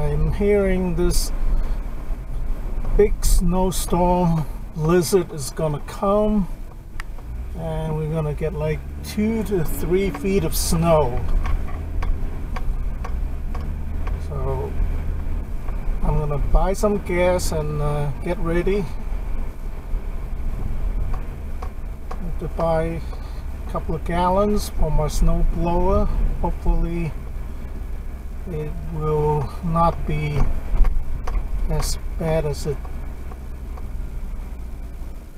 I'm hearing this big snowstorm blizzard is gonna come, and we're gonna get like 2 to 3 feet of snow. So I'm gonna buy some gas and get ready. I have to buy a couple of gallons for my snow blower. Hopefully it will not be as bad as it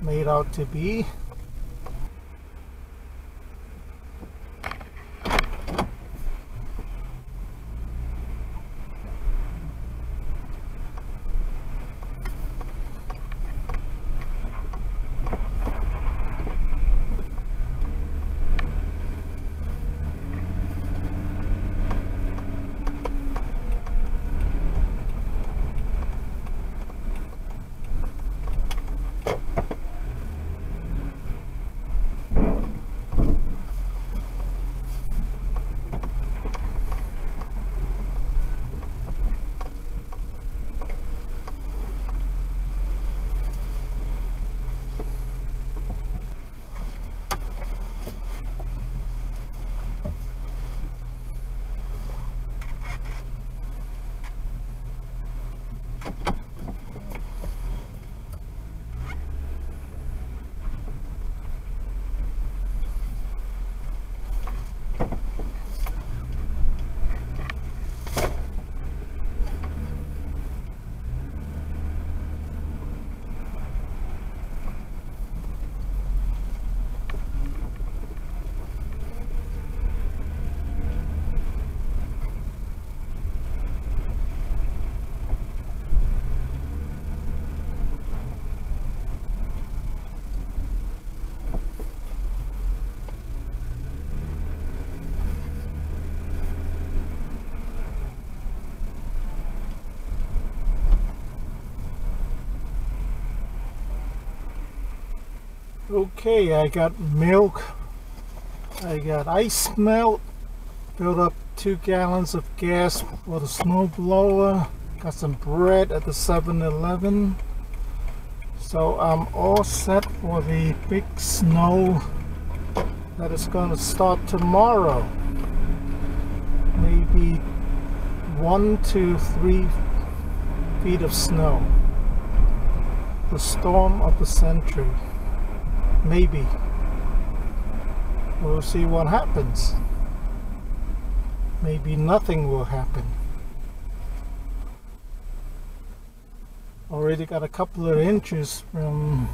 made out to be. Okay, I got milk, I got ice melt, filled up 2 gallons of gas for the snow blower, got some bread at the 7-Eleven. So I'm all set for the big snow that is going to start tomorrow. Maybe 1 to 3 feet of snow. The storm of the century. Maybe. We'll see what happens. Maybe nothing will happen. Already got a couple of inches from